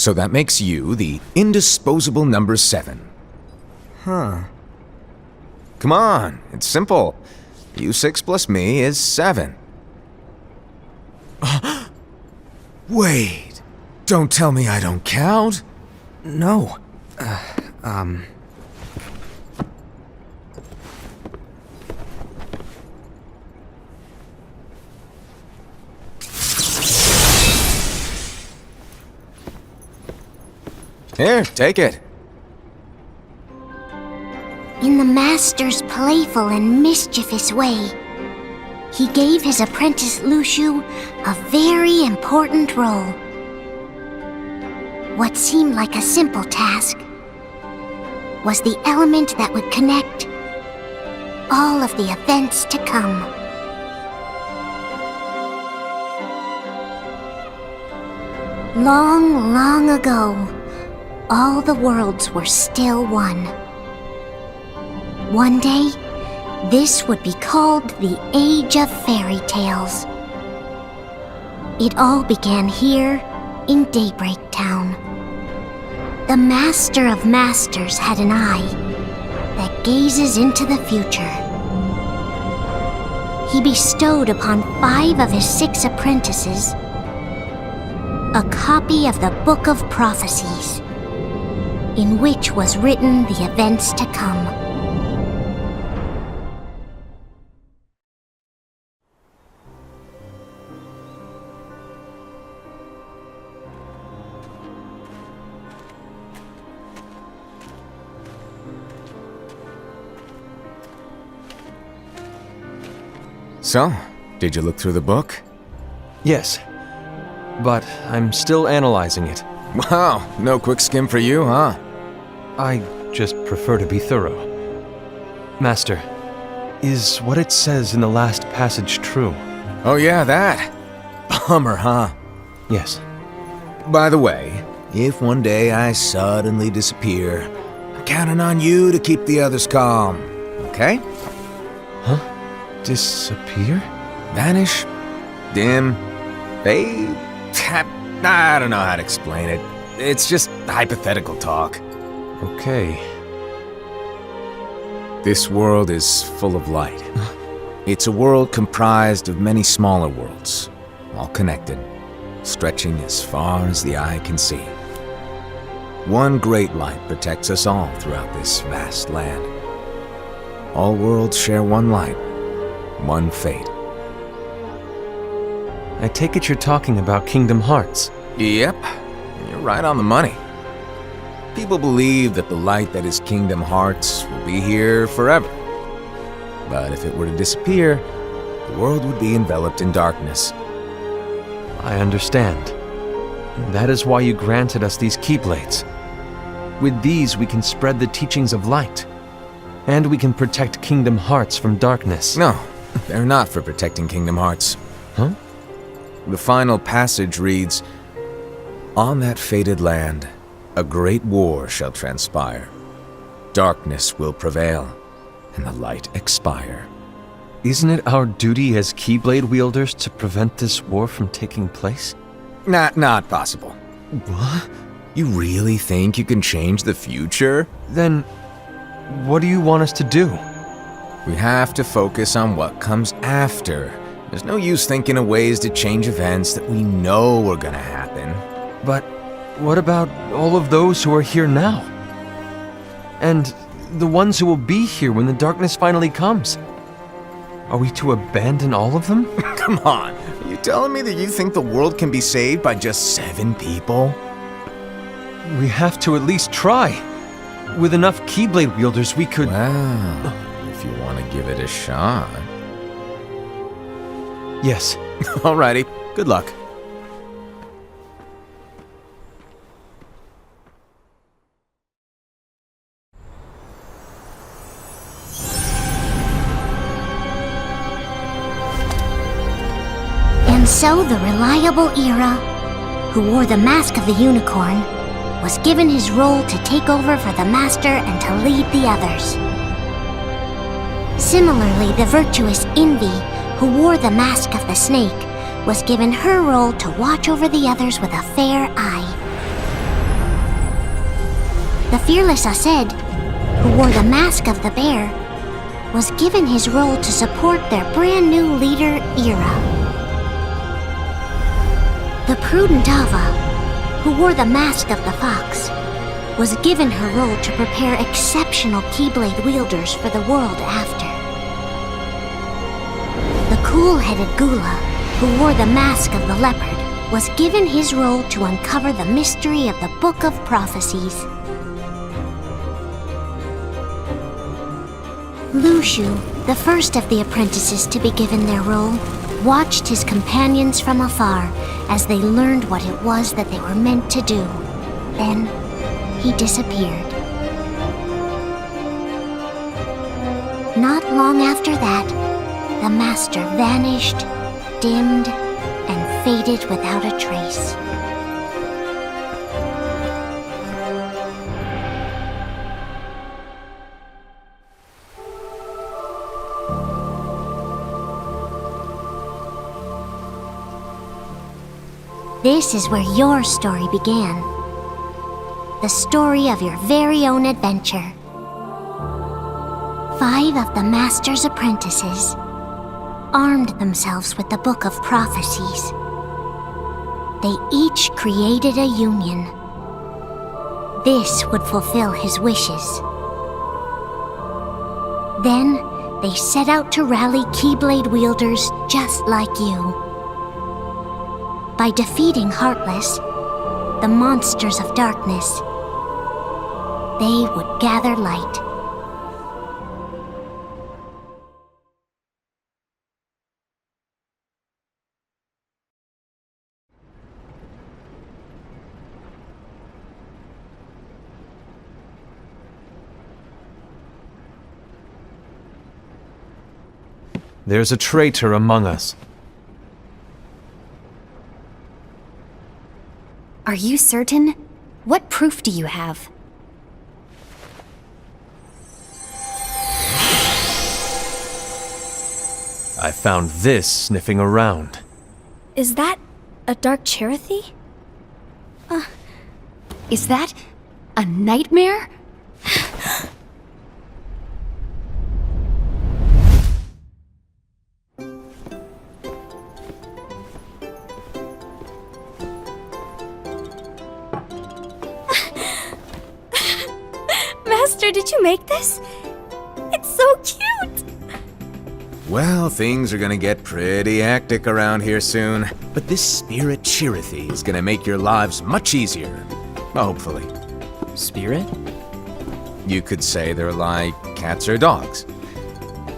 So that makes you the indisposable number 7. Huh. Come on, it's simple. You 6 plus me is 7. Wait, don't tell me I don't count. No. Here, take it. In the Master's playful and mischievous way, he gave his apprentice Luciu a very important role. What seemed like a simple task was the element that would connect all of the events to come. Long, long ago, all the worlds were still one. One day, this would be called the Age of Fairy Tales. It all began here in Daybreak Town. The Master of Masters had an eye that gazes into the future. He bestowed upon 5 of his 6 apprentices a copy of the Book of Prophecies, in which was written the events to come. So, did you look through the book? Yes. But I'm still analyzing it. Wow, no quick skim for you, huh? I just prefer to be thorough. Master, is what it says in the last passage true? Oh yeah, that. Bummer, huh? Yes. By the way, if one day I suddenly disappear, I'm counting on you to keep the others calm, okay? Huh? Disappear? Vanish? Dim? Fade? I don't know how to explain it. It's just hypothetical talk. Okay. This world is full of light. It's a world comprised of many smaller worlds, all connected, stretching as far as the eye can see. One great light protects us all throughout this vast land. All worlds share one light, one fate. I take it you're talking about Kingdom Hearts. Yep, you're right on the money. People believe that the light that is Kingdom Hearts will be here forever. But if it were to disappear, the world would be enveloped in darkness. I understand. That is why you granted us these Keyblades. With these, we can spread the teachings of light. And we can protect Kingdom Hearts from darkness. No, they're not for protecting Kingdom Hearts. Huh? The final passage reads, "On that fated land, a great war shall transpire. Darkness will prevail, and the light expire." Isn't it our duty as Keyblade wielders to prevent this war from taking place? Not possible. What? You really think you can change the future? Then, what do you want us to do? We have to focus on what comes after. There's no use thinking of ways to change events that we know are gonna happen. But what about all of those who are here now? And the ones who will be here when the darkness finally comes? Are we to abandon all of them? Come on, are you telling me that you think the world can be saved by just 7 people? We have to at least try. With enough Keyblade wielders, we could... Well, if you want to give it a shot. Yes. Alrighty, good luck. And so the reliable Era, who wore the mask of the unicorn, was given his role to take over for the Master and to lead the others. Similarly, the virtuous Envy, who wore the mask of the snake, was given her role to watch over the others with a fair eye. The fearless Ased, who wore the mask of the bear, was given his role to support their brand new leader, Ira. The prudent Ava, who wore the mask of the fox, was given her role to prepare exceptional Keyblade wielders for the world after. The cool-headed Gula, who wore the mask of the leopard, was given his role to uncover the mystery of the Book of Prophecies. Lushu, the first of the apprentices to be given their role, watched his companions from afar as they learned what it was that they were meant to do. Then, he disappeared. Not long after that, the master vanished, dimmed, and faded without a trace. This is where your story began. The story of your very own adventure. 5 of the Master's apprentices armed themselves with the Book of Prophecies. They each created a union. This would fulfill his wishes. Then, they set out to rally Keyblade wielders just like you. By defeating Heartless, the monsters of darkness, they would gather light. There's a traitor among us. Are you certain? What proof do you have? I found this sniffing around. Is that a dark Cherothy? Is that a nightmare? Master, did you make this? It's so cute! Well, things are gonna get pretty hectic around here soon. But this spirit Cherothy is gonna make your lives much easier. Hopefully. Spirit? You could say they're like cats or dogs.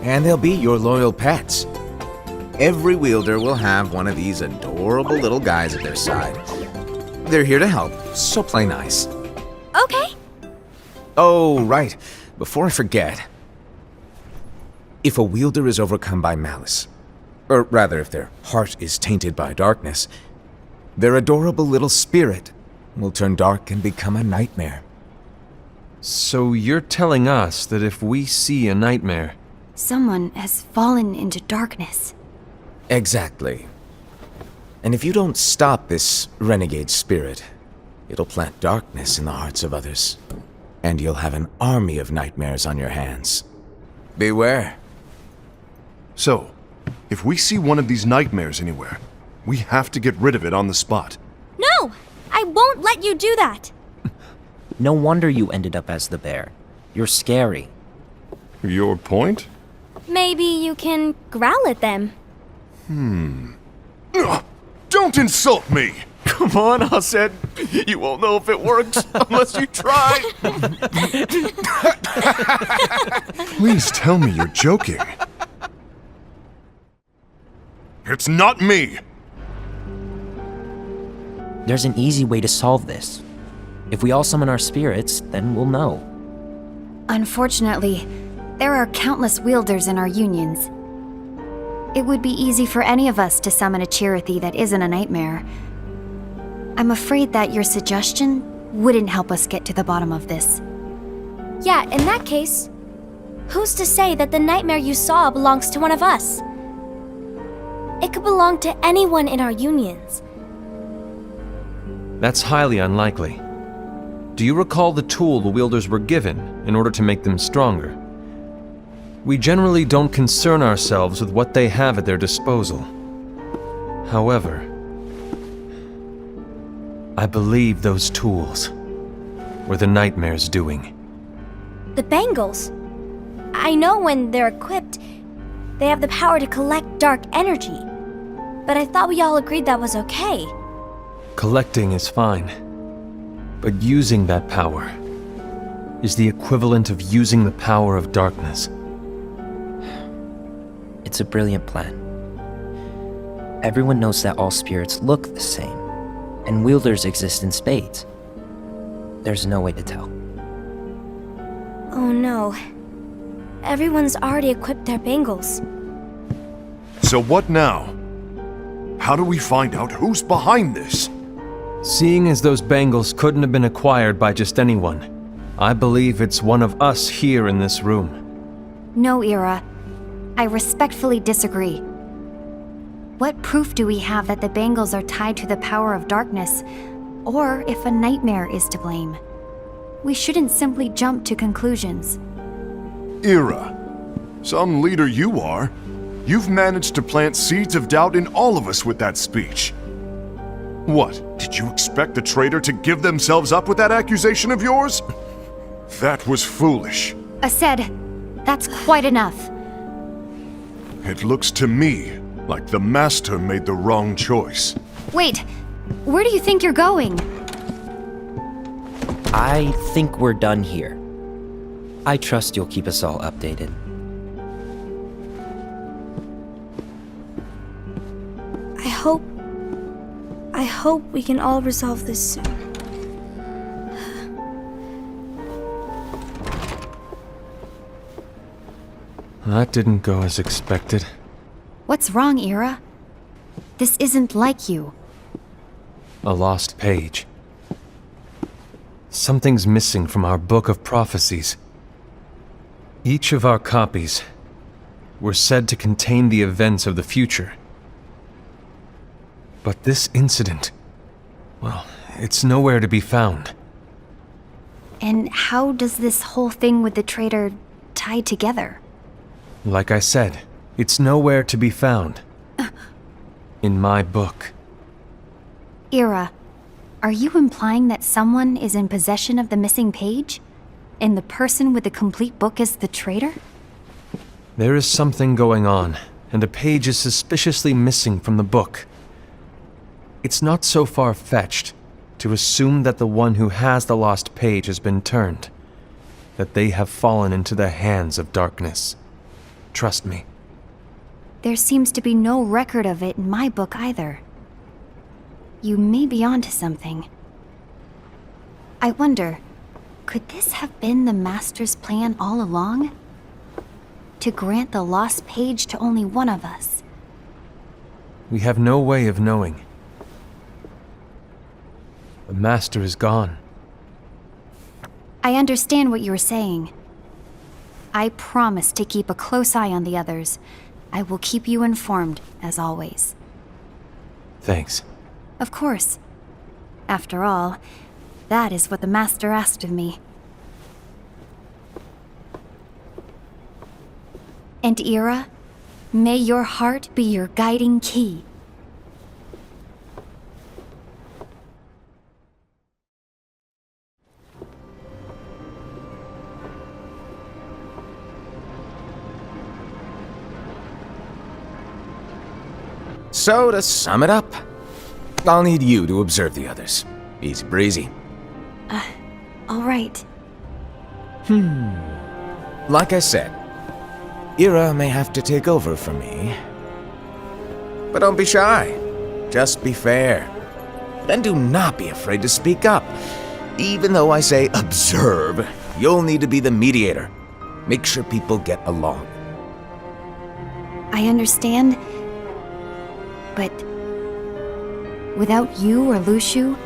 And they'll be your loyal pets. Every wielder will have one of these adorable little guys at their side. They're here to help, so play nice. Okay. Oh, right. Before I forget. If a wielder is overcome by malice, or rather if their heart is tainted by darkness, their adorable little spirit will turn dark and become a nightmare. So you're telling us that if we see a nightmare... Someone has fallen into darkness. Exactly. And if you don't stop this renegade spirit, it'll plant darkness in the hearts of others. And you'll have an army of nightmares on your hands. Beware. So, if we see one of these nightmares anywhere, we have to get rid of it on the spot. No! I won't let you do that! No wonder you ended up as the bear. You're scary. Your point? Maybe you can growl at them. Ugh, don't insult me! Come on, Ased. You won't know if it works unless you try. Please tell me you're joking. It's not me! There's an easy way to solve this. If we all summon our spirits, then we'll know. Unfortunately, there are countless wielders in our unions. It would be easy for any of us to summon a Cherothy that isn't a nightmare. I'm afraid that your suggestion wouldn't help us get to the bottom of this. Yeah, in that case, who's to say that the nightmare you saw belongs to one of us? It could belong to anyone in our unions. That's highly unlikely. Do you recall the tool the wielders were given in order to make them stronger? We generally don't concern ourselves with what they have at their disposal. However, I believe those tools were the Nightmare's doing. The bangles. I know when they're equipped, they have the power to collect dark energy. But I thought we all agreed that was okay. Collecting is fine, but using that power is the equivalent of using the power of darkness. It's a brilliant plan. Everyone knows that all spirits look the same, and wielders exist in spades. There's no way to tell. Oh no. Everyone's already equipped their bangles. So what now? How do we find out who's behind this? Seeing as those bangles couldn't have been acquired by just anyone, I believe it's one of us here in this room. No, Ira. I respectfully disagree. What proof do we have that the bangles are tied to the power of darkness, or if a nightmare is to blame? We shouldn't simply jump to conclusions. Ira, some leader you are. You've managed to plant seeds of doubt in all of us with that speech. What, did you expect the traitor to give themselves up with that accusation of yours? That was foolish. Aced, that's quite enough. It looks to me like the Master made the wrong choice. Wait, where do you think you're going? I think we're done here. I trust you'll keep us all updated. I hope we can all resolve this soon. That didn't go as expected. What's wrong, Ira? This isn't like you. A lost page. Something's missing from our book of prophecies. Each of our copies were said to contain the events of the future. But this incident, well, it's nowhere to be found. And how does this whole thing with the traitor tie together? Like I said, it's nowhere to be found. In my book. Ira, are you implying that someone is in possession of the missing page? And the person with the complete book is the traitor? There is something going on, and a page is suspiciously missing from the book. It's not so far-fetched to assume that the one who has the lost page has been turned, that they have fallen into the hands of darkness. Trust me. There seems to be no record of it in my book either. You may be onto something. I wonder, could this have been the Master's plan all along? To grant the lost page to only one of us? We have no way of knowing. The Master is gone. I understand what you're saying. I promise to keep a close eye on the others. I will keep you informed, as always. Thanks. Of course. After all, that is what the Master asked of me. And Ira, may your heart be your guiding key. So, to sum it up, I'll need you to observe the others. Easy breezy. All right. Like I said, Ira may have to take over for me. But don't be shy. Just be fair. And do not be afraid to speak up. Even though I say observe, you'll need to be the mediator. Make sure people get along. I understand. But without you or Luciu,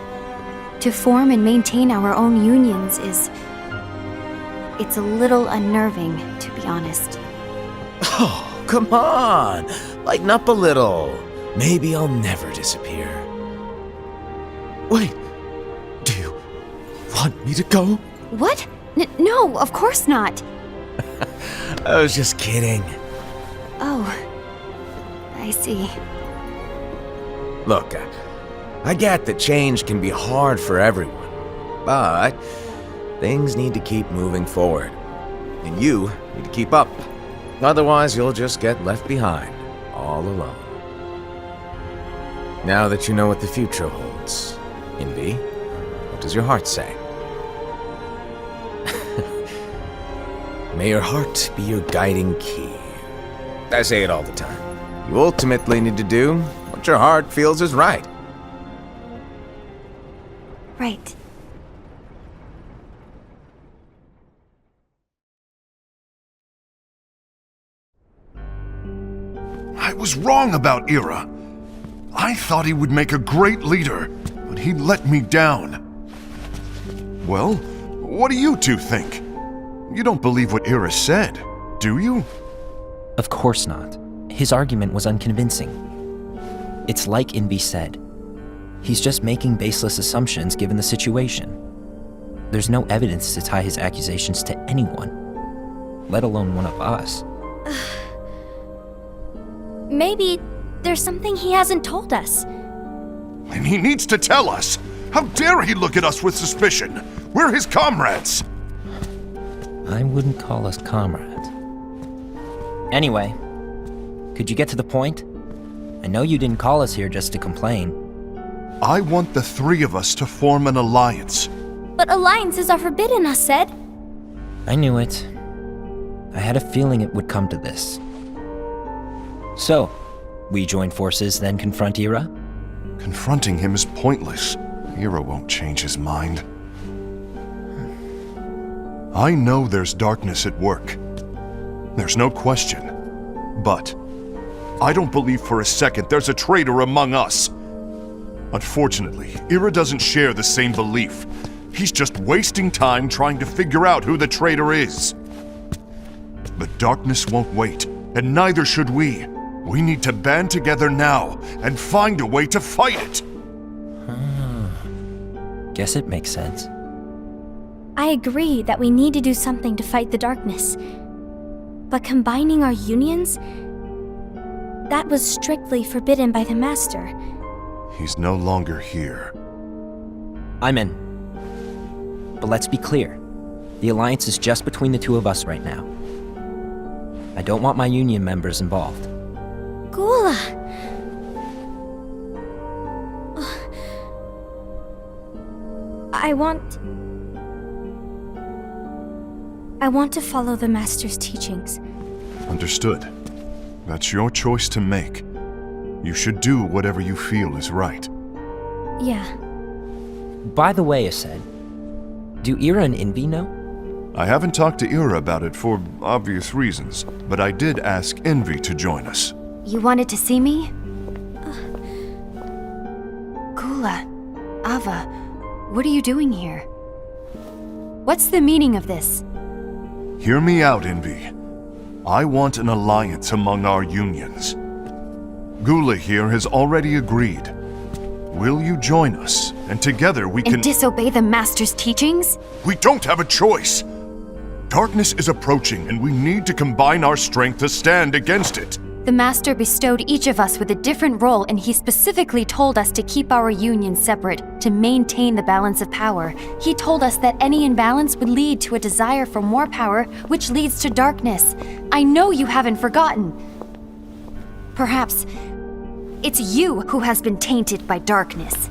to form and maintain our own unions it's a little unnerving, to be honest. Oh, come on! Lighten up a little. Maybe I'll never disappear. Wait, do you want me to go? What? No, of course not. I was just kidding. Oh, I see. Look, I get that change can be hard for everyone, but things need to keep moving forward. And you need to keep up. Otherwise, you'll just get left behind, all alone. Now that you know what the future holds, Envy, what does your heart say? May your heart be your guiding key. I say it all the time. You ultimately need to do what your heart feels is right. Right. I was wrong about Ira. I thought he would make a great leader, but he let me down. Well, what do you two think? You don't believe what Ira said, do you? Of course not. His argument was unconvincing. It's like Envy said. He's just making baseless assumptions given the situation. There's no evidence to tie his accusations to anyone, let alone one of us. Maybe there's something he hasn't told us. And he needs to tell us. How dare he look at us with suspicion? We're his comrades. I wouldn't call us comrades. Anyway, could you get to the point? I know you didn't call us here just to complain. I want the three of us to form an alliance. But alliances are forbidden, us said. I knew it. I had a feeling it would come to this. So, we join forces, then confront Ira? Confronting him is pointless. Ira won't change his mind. I know there's darkness at work. There's no question. But I don't believe for a second there's a traitor among us. Unfortunately, Ira doesn't share the same belief. He's just wasting time trying to figure out who the traitor is. The darkness won't wait, and neither should we. We need to band together now and find a way to fight it. Guess it makes sense. I agree that we need to do something to fight the darkness. But combining our unions? That was strictly forbidden by the Master. He's no longer here. I'm in. But let's be clear. The alliance is just between the two of us right now. I don't want my union members involved. Gula! I want to follow the Master's teachings. Understood. That's your choice to make. You should do whatever you feel is right. Yeah. By the way, Ased, do Ira and Envy know? I haven't talked to Ira about it for obvious reasons, but I did ask Envy to join us. You wanted to see me? Gula, Ava, what are you doing here? What's the meaning of this? Hear me out, Envy. I want an alliance among our unions. Gula here has already agreed. Will you join us? And together we can— And disobey the Master's teachings? We don't have a choice! Darkness is approaching, and we need to combine our strength to stand against it. The Master bestowed each of us with a different role, and he specifically told us to keep our union separate, to maintain the balance of power. He told us that any imbalance would lead to a desire for more power, which leads to darkness. I know you haven't forgotten. Perhaps it's you who has been tainted by darkness.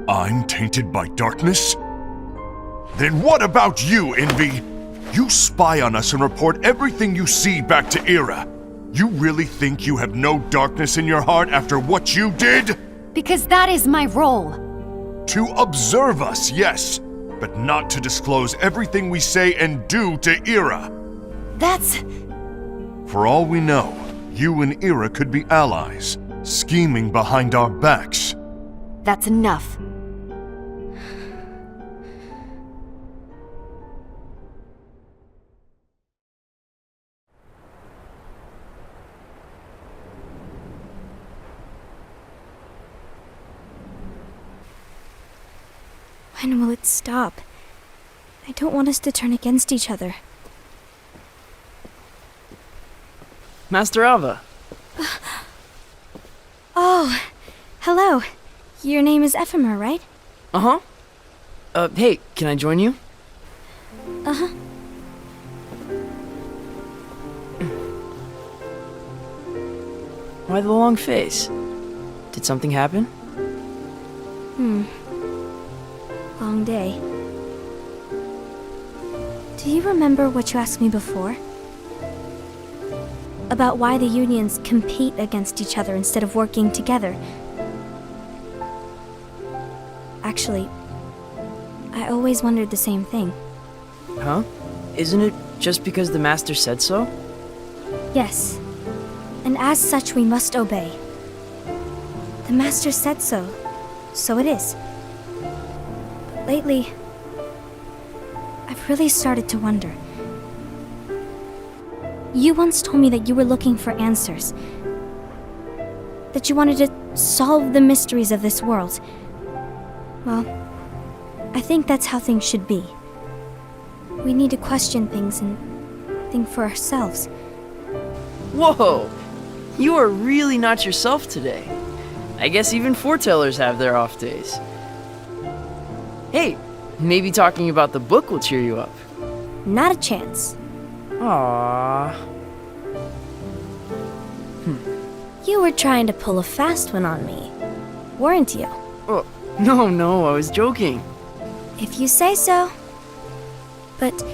I'm tainted by darkness? Then what about you, Envy? You spy on us and report everything you see back to Ira. You really think you have no darkness in your heart after what you did? Because that is my role. To observe us, yes, but not to disclose everything we say and do to Ira. That's... For all we know, you and Ira could be allies, scheming behind our backs. That's enough. When will it stop? I don't want us to turn against each other. Master Alva. Oh, hello. Your name is Ephemer, right? Uh-huh. Hey, can I join you? Uh-huh. Why the long face? Did something happen? Long day. Do you remember what you asked me before? About why the unions compete against each other instead of working together. Actually, I always wondered the same thing. Huh? Isn't it just because the Master said so? Yes. And as such, we must obey. The Master said so, so it is. But lately, I've really started to wonder. You once told me that you were looking for answers. That you wanted to solve the mysteries of this world. Well, I think that's how things should be. We need to question things and think for ourselves. Whoa! You are really not yourself today. I guess even foretellers have their off days. Hey, maybe talking about the book will cheer you up. Not a chance. Aww. You were trying to pull a fast one on me, weren't you? Oh, no, I was joking. If you say so. But,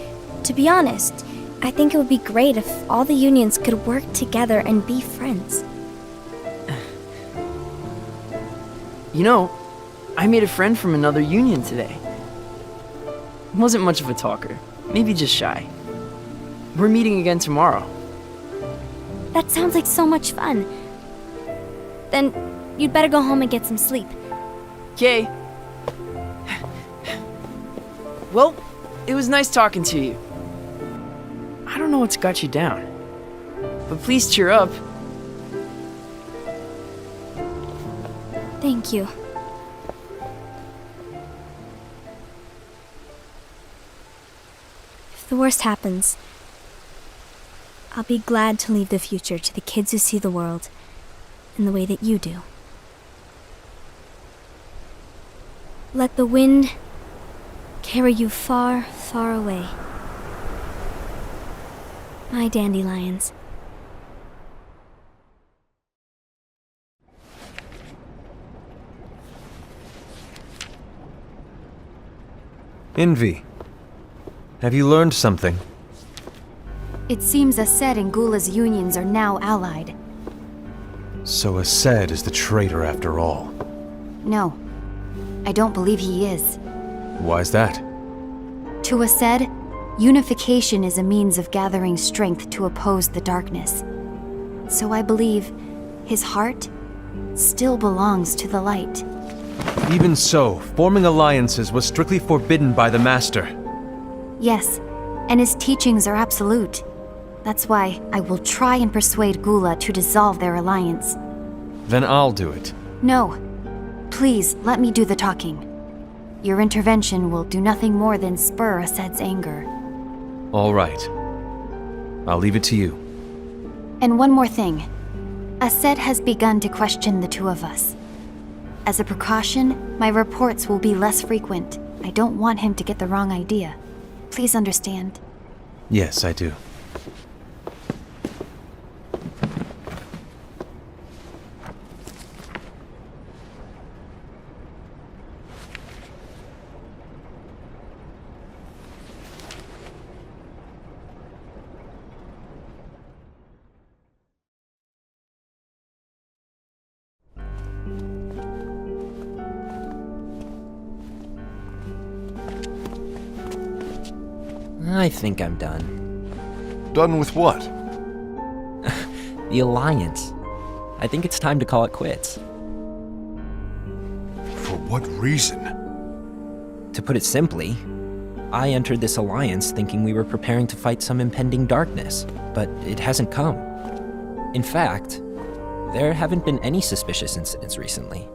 to be honest, I think it would be great if all the unions could work together and be friends. You know, I made a friend from another union today. Wasn't much of a talker, maybe just shy. We're meeting again tomorrow. That sounds like so much fun. Then, you'd better go home and get some sleep. Okay. Well, it was nice talking to you. I don't know what's got you down, but please cheer up. Thank you. If the worst happens, I'll be glad to leave the future to the kids who see the world in the way that you do. Let the wind carry you far, far away. My dandelions. Envy. Have you learned something? It seems Ased and Gula's unions are now allied. So Ased is the traitor after all. No, I don't believe he is. Why's that? To Ased, unification is a means of gathering strength to oppose the darkness. So I believe his heart still belongs to the light. Even so, forming alliances was strictly forbidden by the Master. Yes, and his teachings are absolute. That's why I will try and persuade Gula to dissolve their alliance. Then I'll do it. No. Please, let me do the talking. Your intervention will do nothing more than spur Ased's anger. All right. I'll leave it to you. And one more thing. Ased has begun to question the two of us. As a precaution, my reports will be less frequent. I don't want him to get the wrong idea. Please understand. Yes, I do. I think I'm done. Done with what? The Alliance. I think it's time to call it quits. For what reason? To put it simply, I entered this alliance thinking we were preparing to fight some impending darkness, but it hasn't come. In fact, there haven't been any suspicious incidents recently,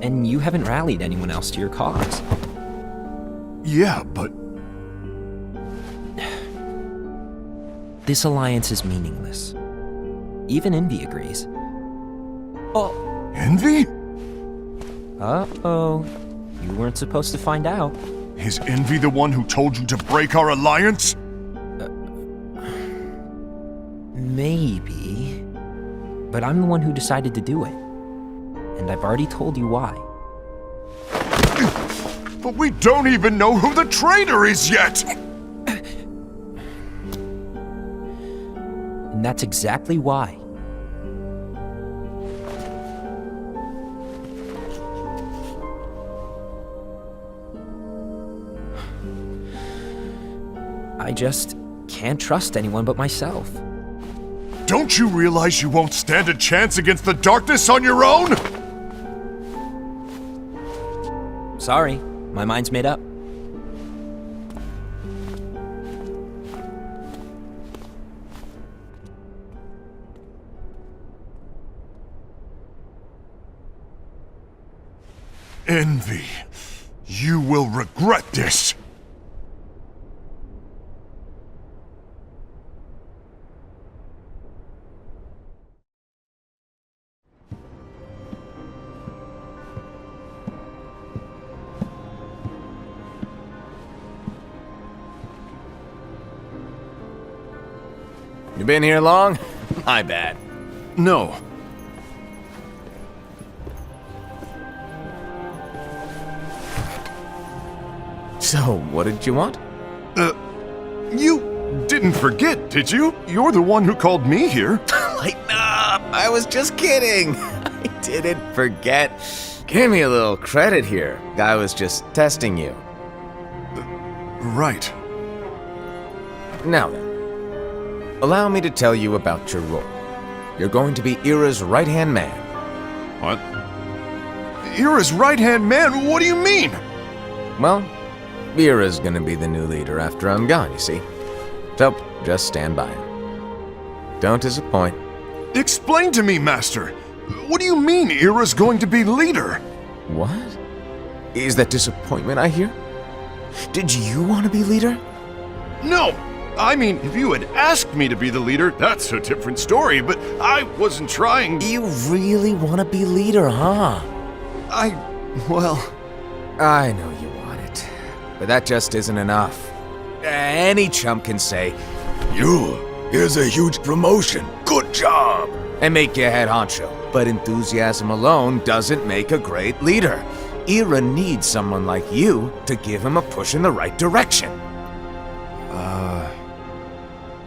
and you haven't rallied anyone else to your cause. Yeah, but This alliance is meaningless. Even Envy agrees. Envy? Uh-oh. You weren't supposed to find out. Is Envy the one who told you to break our alliance? Maybe. But I'm the one who decided to do it. And I've already told you why. But we don't even know who the traitor is yet! And that's exactly why. I just can't trust anyone but myself. Don't you realize you won't stand a chance against the darkness on your own? Sorry, my mind's made up. Envy, you will regret this. You been here long? My bad. No. So, what did you want? You didn't forget, did you? You're the one who called me here. Lighten up! I was just kidding. I didn't forget. Give me a little credit here. I was just testing you. Right. Now then, allow me to tell you about your role. You're going to be Ira's right-hand man. What? Ira's right-hand man? What do you mean? Well, Ira's gonna be the new leader after I'm gone, you see. So, just stand by him. Don't disappoint. Explain to me, Master. What do you mean Ira's going to be leader? What? Is that disappointment I hear? Did you want to be leader? No! I mean, if you had asked me to be the leader, that's a different story, but I wasn't trying. You really want to be leader, huh? Well... I know you want it, but that just isn't enough. Any chump can say, here's a huge promotion, good job, and make you head honcho. But enthusiasm alone doesn't make a great leader. Ira needs someone like you to give him a push in the right direction.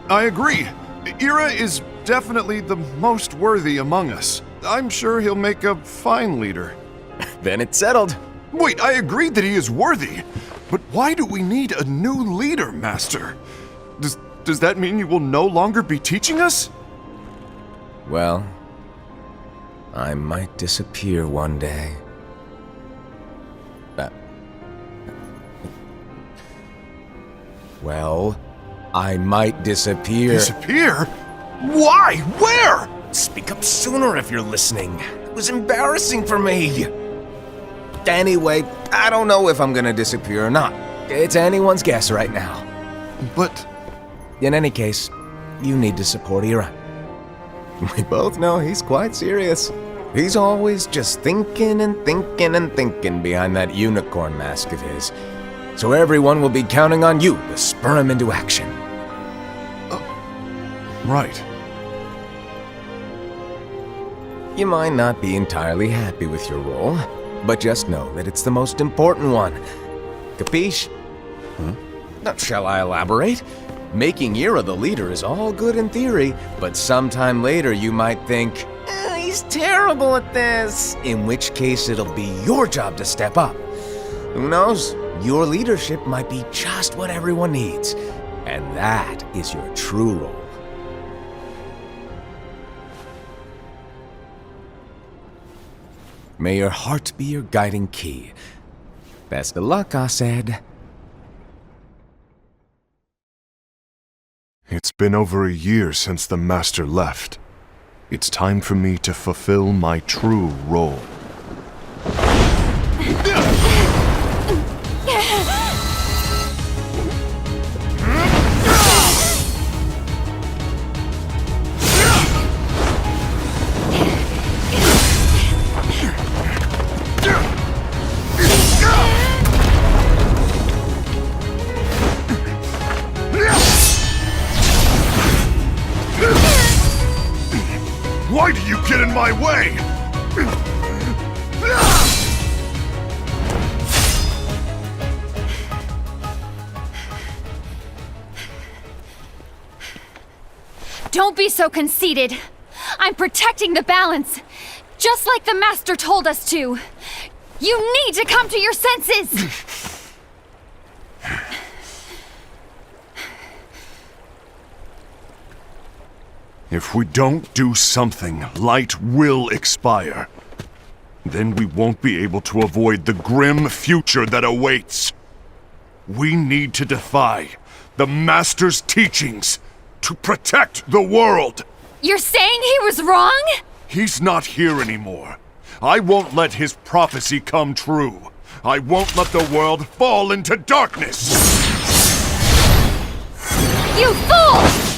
I agree. Ira is definitely the most worthy among us. I'm sure he'll make a fine leader. Then it's settled. Wait, I agree that he is worthy. But why do we need a new leader, Master? Does that mean you will no longer be teaching us? Well, I might disappear one day. Well, I might disappear. Disappear? Why? Where? Speak up sooner if you're listening. It was embarrassing for me. Anyway, I don't know if I'm gonna disappear or not. It's anyone's guess right now. But... In any case, you need to support Ira. We both know he's quite serious. He's always just thinking and thinking and thinking behind that unicorn mask of his. So everyone will be counting on you to spur him into action. Right. You might not be entirely happy with your role, but just know that it's the most important one. Capiche? Now, shall I elaborate? Making Ira the leader is all good in theory, but sometime later you might think, he's terrible at this, in which case it'll be your job to step up. Who knows? Your leadership might be just what everyone needs, and that is your true role. May your heart be your guiding key. Best of luck, I said. It's been over a year since the Master left. It's time for me to fulfill my true role. Why do you get in my way? Don't be so conceited. I'm protecting the balance, just like the Master told us to. You need to come to your senses! If we don't do something, light will expire. Then we won't be able to avoid the grim future that awaits. We need to defy the Master's teachings to protect the world. You're saying he was wrong? He's not here anymore. I won't let his prophecy come true. I won't let the world fall into darkness. You fool!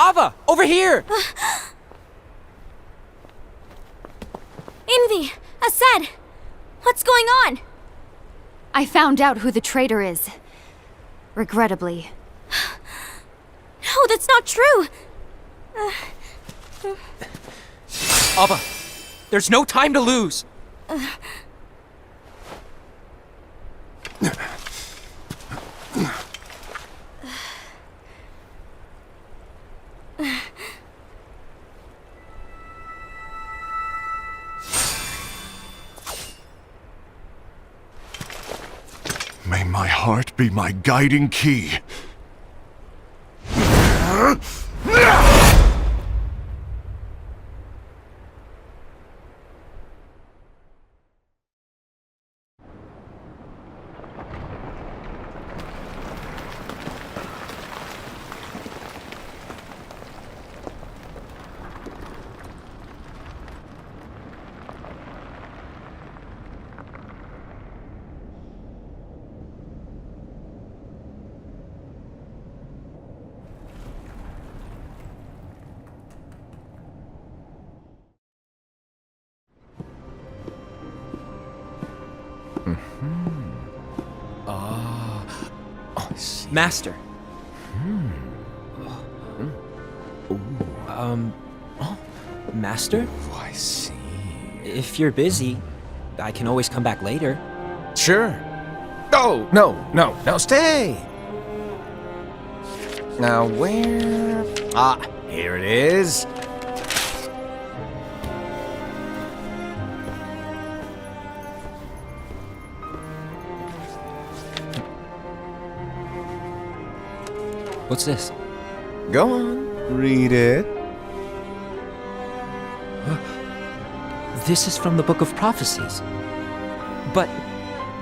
Ava, over here! Envy! Assad! What's going on? I found out who the traitor is. Regrettably. No, that's not true! Ava, there's no time to lose! May my heart be my guiding key. Master. Master? Oh, I see. If you're busy, I can always come back later. Sure. Oh, no, stay! Now where... Ah, here it is. What's this? Go on, read it. This is from the Book of Prophecies. But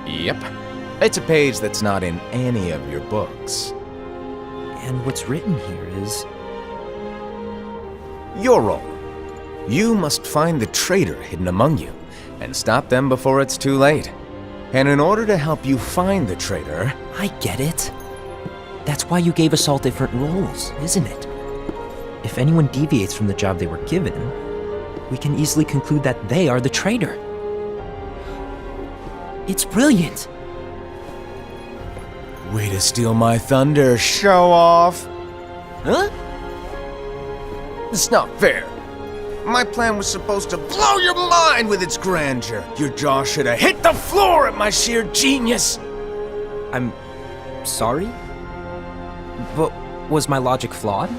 Yep. It's a page that's not in any of your books. and what's written here is... Your role. You must find the traitor hidden among you, and stop them before it's too late. And in order to help you find the traitor... I get it. That's why you gave us all different roles, isn't it? If anyone deviates from the job they were given, we can easily conclude that they are the traitor. It's brilliant! Way to steal my thunder, show off! Huh? It's not fair. My plan was supposed to blow your mind with its grandeur. Your jaw should have hit the floor at my sheer genius. I'm... sorry? But was my logic flawed?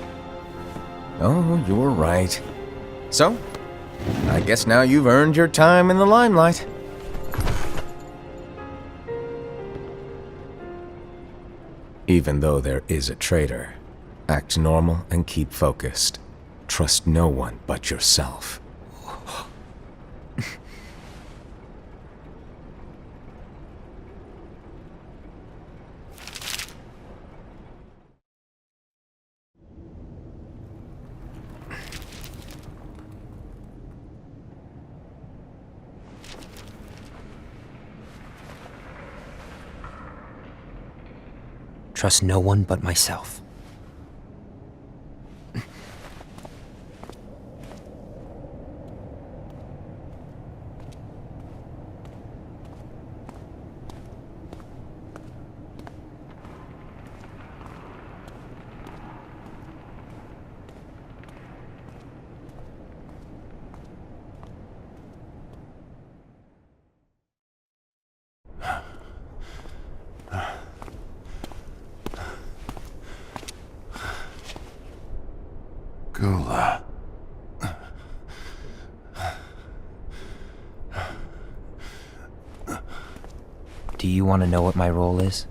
Oh, you were right. So, I guess now you've earned your time in the limelight. Even though there is a traitor, act normal and keep focused. Trust no one but yourself. trust no one but myself. Gula. Do you want to know what my role is?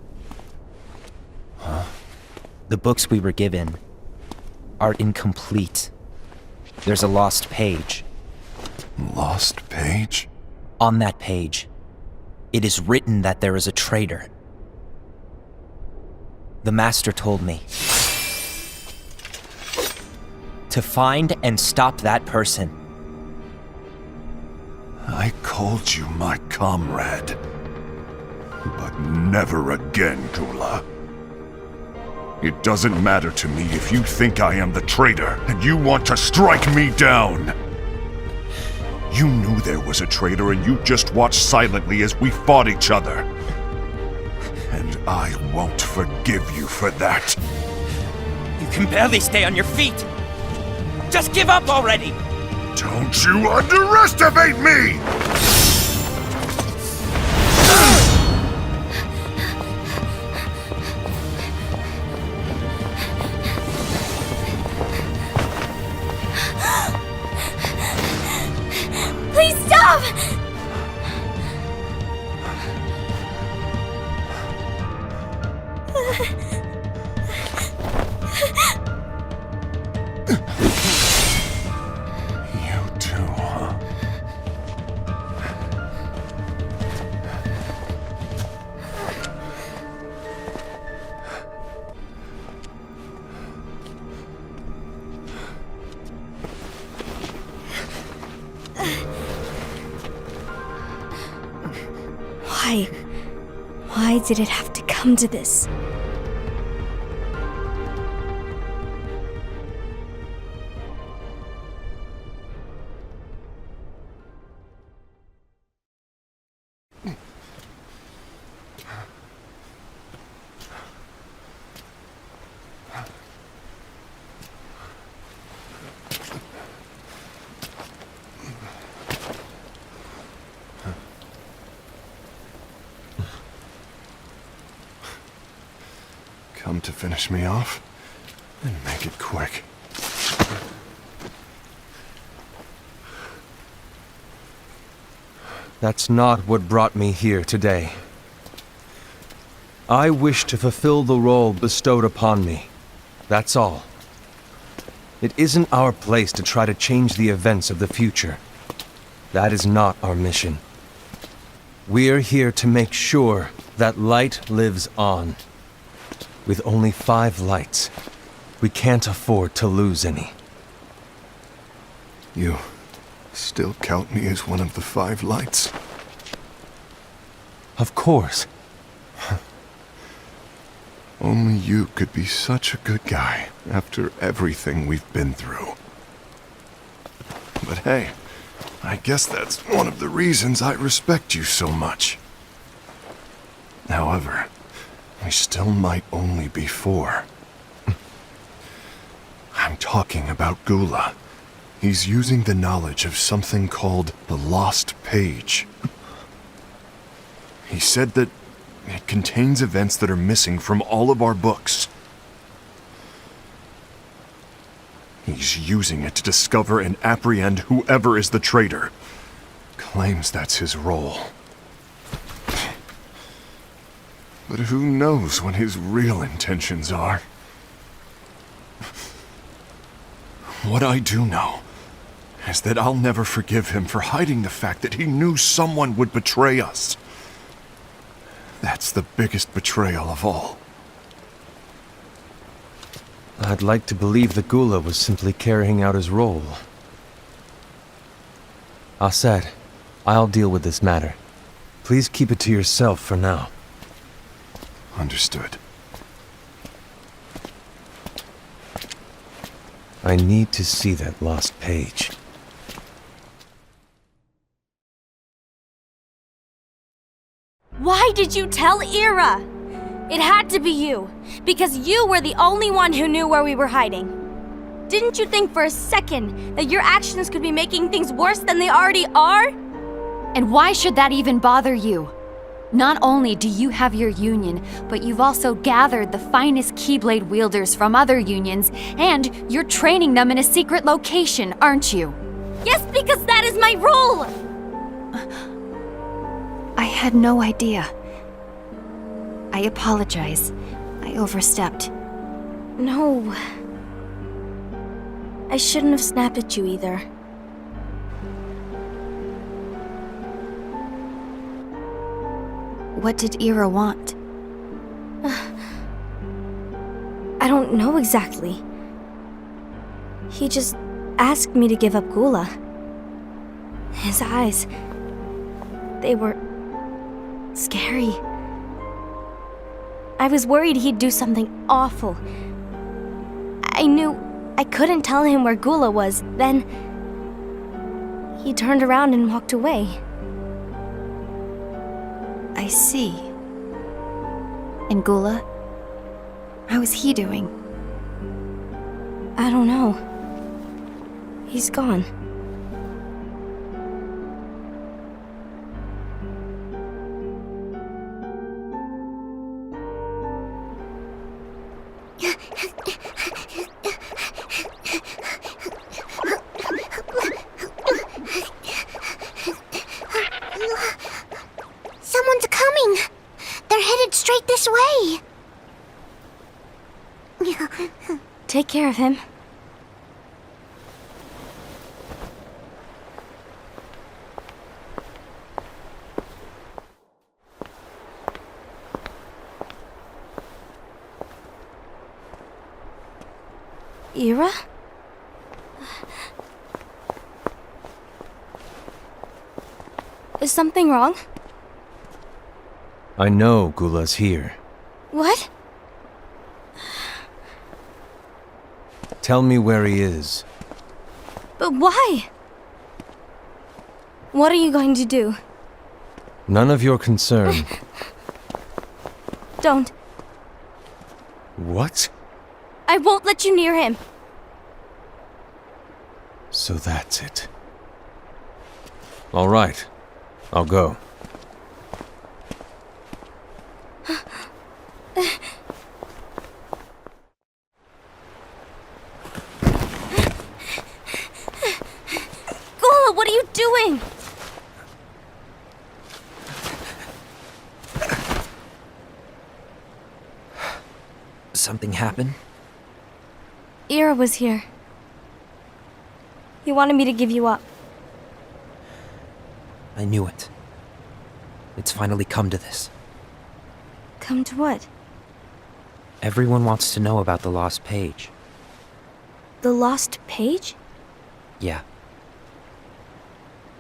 Huh? The books we were given are incomplete. There's a lost page. Lost page? On that page, it is written that there is a traitor. The Master told me to find and stop that person. I called you my comrade. But never again, Gula. It doesn't matter to me if you think I am the traitor and you want to strike me down. You knew there was a traitor and you just watched silently as we fought each other. And I won't forgive you for that. You can barely stay on your feet. Just give up already! Don't you underestimate me! Please stop! You too, huh? Why? Why did it have to come to this? Come to finish me off? Then make it quick. That's not what brought me here today. I wish to fulfill the role bestowed upon me. That's all. It isn't our place to try to change the events of the future. That is not our mission. We're here to make sure that light lives on. With only 5 lights, we can't afford to lose any. You still count me as one of the 5 lights? Of course. Only you could be such a good guy after everything we've been through. But hey, I guess that's one of the reasons I respect you so much. However, we still might only be 4. I'm talking about Gula. He's using the knowledge of something called the Lost Page. He said that it contains events that are missing from all of our books. He's using it to discover and apprehend whoever is the traitor. Claims that's his role. But who knows what his real intentions are? What I do know is that I'll never forgive him for hiding the fact that he knew someone would betray us. That's the biggest betrayal of all. I'd like to believe that Gula was simply carrying out his role. Aset, I'll deal with this matter. Please keep it to yourself for now. Understood. I need to see that lost page. Why did you tell Ira? It had to be you, because you were the only one who knew where we were hiding. Didn't you think for a second that your actions could be making things worse than they already are? And why should that even bother you? Not only do you have your union, but you've also gathered the finest Keyblade wielders from other unions, and you're training them in a secret location, aren't you? Yes, because that is my role! I had no idea. I apologize. I overstepped. No. I shouldn't have snapped at you either. What did Ira want? I don't know exactly. He just asked me to give up Gula. His eyes, they were scary. I was worried he'd do something awful. I knew I couldn't tell him where Gula was. Then he turned around and walked away. I see. And Gula? How is he doing? I don't know. He's gone. Someone's coming! They're headed straight this way! Take care of him. Ira? Is something wrong? I know Gula's here. What? Tell me where he is. But why? What are you going to do? None of your concern. Don't. What? I won't let you near him. So that's it. All right. I'll go. Gula, what are you doing? Something happened? Ira was here. He wanted me to give you up. I knew it. It's finally come to this. Come to what? Everyone wants to know about the lost page. The lost page? Yeah.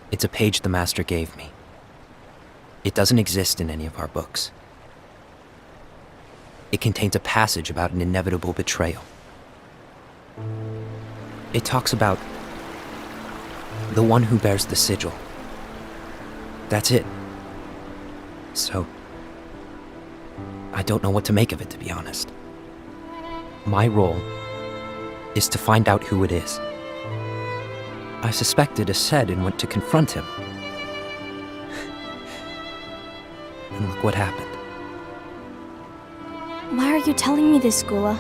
It's a page the Master gave me. It doesn't exist in any of our books. It contains a passage about an inevitable betrayal. It talks about the one who bears the sigil. That's it. So, I don't know what to make of it, to be honest. My role is to find out who it is. I suspected a Sed and went to confront him. And look what happened. Why are you telling me this, Gula?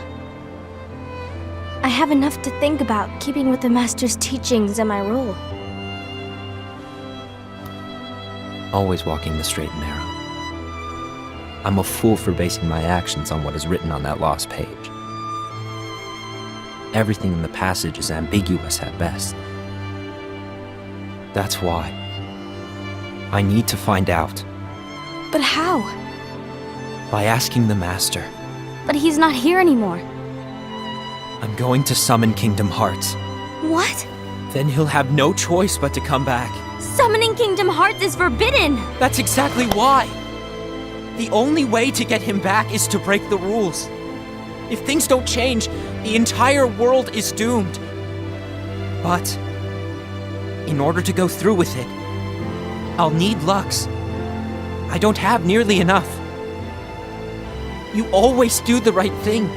I have enough to think about, keeping with the Master's teachings and my role. Always walking the straight and narrow. I'm a fool for basing my actions on what is written on that lost page. Everything in the passage is ambiguous at best. That's why I need to find out. But how? By asking the Master. But he's not here anymore. I'm going to summon Kingdom Hearts. What? Then he'll have no choice but to come back. Summoning Kingdom Hearts is forbidden! That's exactly why. The only way to get him back is to break the rules. If things don't change, the entire world is doomed. But in order to go through with it, I'll need Lux. I don't have nearly enough. You always do the right thing.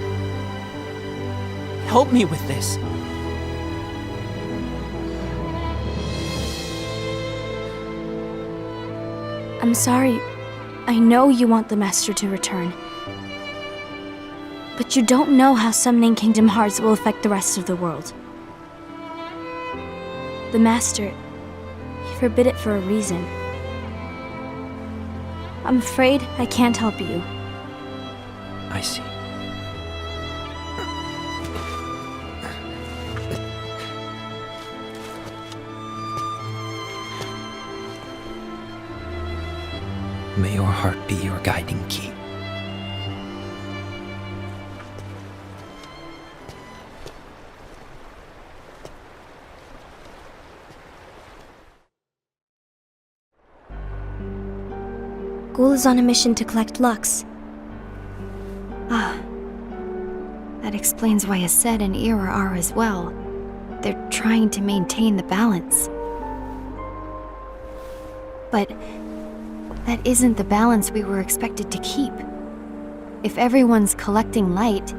Help me with this. I'm sorry. I know you want the Master to return. But you don't know how summoning Kingdom Hearts will affect the rest of the world. The Master, he forbid it for a reason. I'm afraid I can't help you. I see. May your heart be your guiding key. Gula's on a mission to collect Lux. That explains why Aced and Ira are as well. They're trying to maintain the balance. But that isn't the balance we were expected to keep. If everyone's collecting light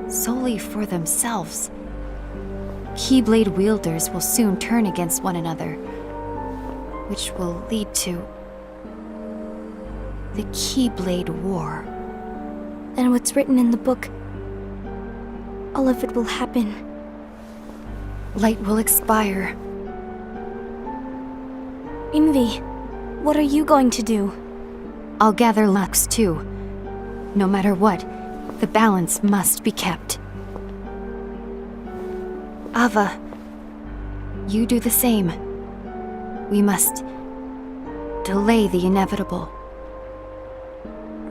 solely for themselves, Keyblade wielders will soon turn against one another, which will lead to the Keyblade War. Then what's written in the book, all of it will happen. Light will expire. Envy, what are you going to do? I'll gather Lux too. No matter what, the balance must be kept. Ava, you do the same. We must delay the inevitable.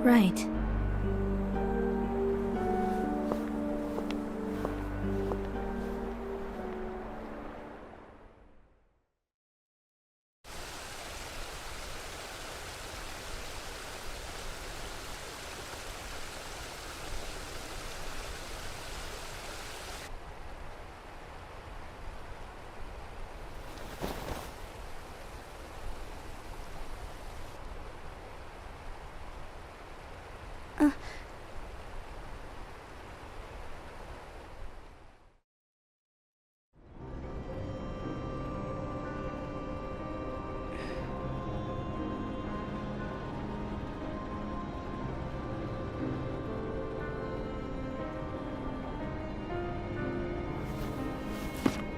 Right.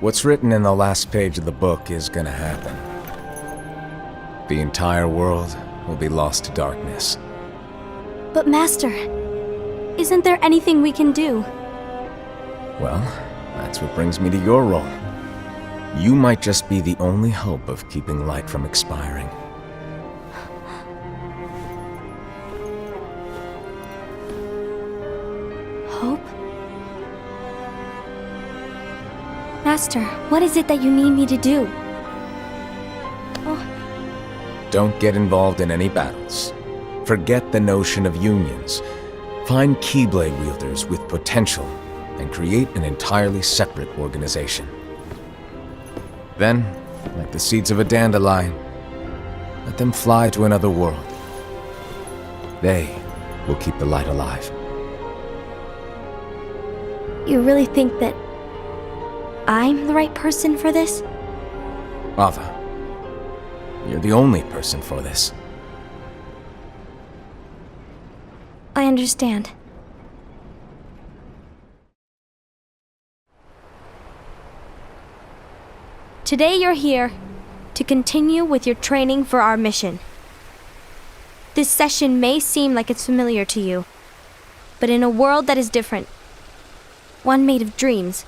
What's written in the last page of the book is gonna happen. The entire world will be lost to darkness. But Master, isn't there anything we can do? Well, that's what brings me to your role. You might just be the only hope of keeping light from expiring. Hope? Master, what is it that you need me to do? Don't get involved in any battles. Forget the notion of unions. Find Keyblade wielders with potential and create an entirely separate organization. Then, like the seeds of a dandelion, let them fly to another world. They will keep the light alive. You really think that I'm the right person for this? Ava, you're the only person for this. I understand. Today you're here to continue with your training for our mission. This session may seem like it's familiar to you, but in a world that is different, one made of dreams,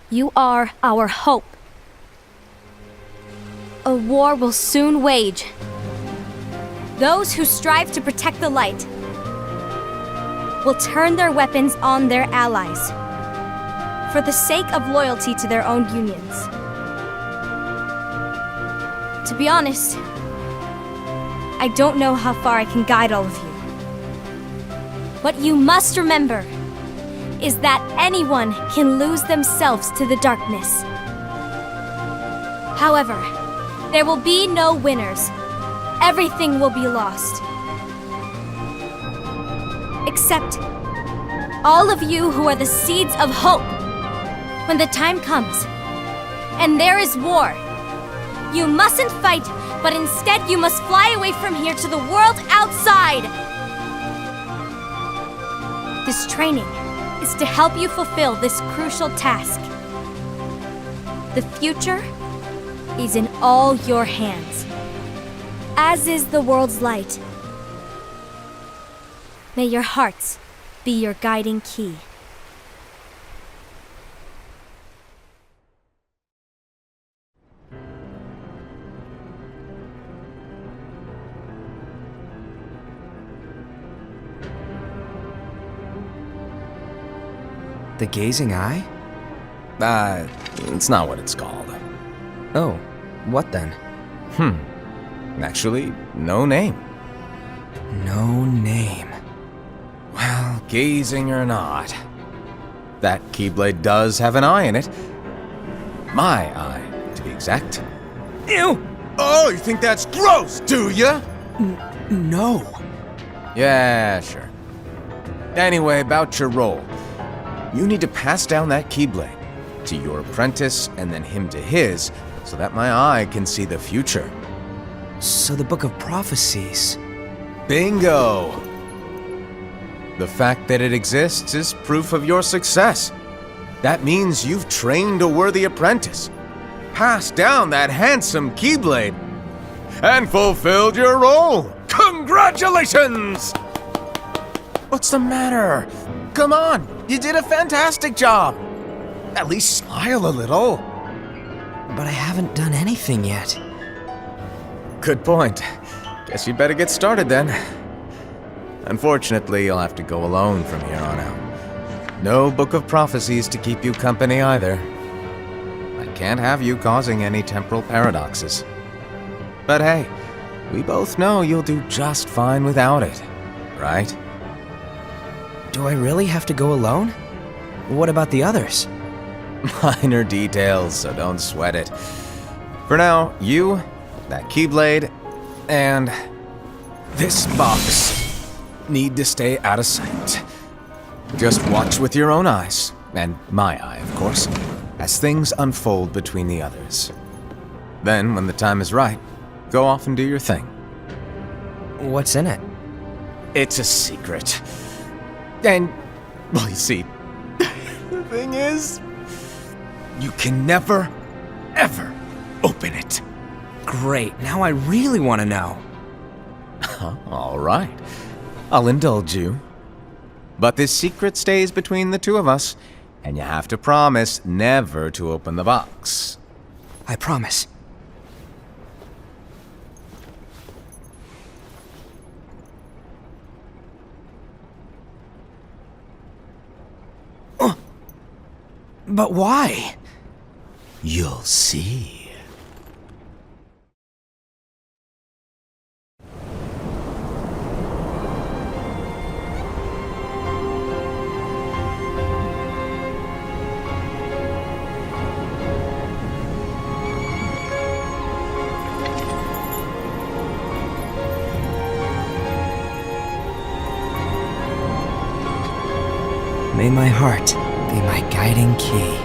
you are our hope. A war will soon wage. Those who strive to protect the light will turn their weapons on their allies for the sake of loyalty to their own unions. To be honest, I don't know how far I can guide all of you. But you must remember, is that anyone can lose themselves to the darkness. However, there will be no winners. Everything will be lost. Except all of you who are the seeds of hope. When the time comes, and there is war, you mustn't fight, but instead you must fly away from here to the world outside. This training is to help you fulfill this crucial task. The future is in all your hands, as is the world's light. May your hearts be your guiding key. The gazing eye? It's not what it's called. Oh, what then? Actually, no name. No name. Well, gazing or not, that Keyblade does have an eye in it. My eye, to be exact. Ew! Oh, you think that's gross, do ya? No. Yeah, sure. Anyway, about your role. You need to pass down that Keyblade to your apprentice and then him to his, so that my eye can see the future. So the Book of Prophecies. Bingo! The fact that it exists is proof of your success. That means you've trained a worthy apprentice, passed down that handsome Keyblade, and fulfilled your role. Congratulations! What's the matter? Come on, you did a fantastic job. At least smile a little. But I haven't done anything yet. Good point. Guess you'd better get started then. Unfortunately, you'll have to go alone from here on out. No Book of Prophecies to keep you company either. I can't have you causing any temporal paradoxes. But hey, we both know you'll do just fine without it, right? Do I really have to go alone? What about the others? Minor details, so don't sweat it. For now, you, that Keyblade, and this box need to stay out of sight. Just watch with your own eyes, and my eye, of course, as things unfold between the others. Then, when the time is right, go off and do your thing. What's in it? It's a secret. And, well, you see, the thing is, you can never, ever open it. Great, now I really want to know. All right, I'll indulge you. But this secret stays between the two of us, and you have to promise never to open the box. I promise. But why? You'll see. May my heart be my guiding key.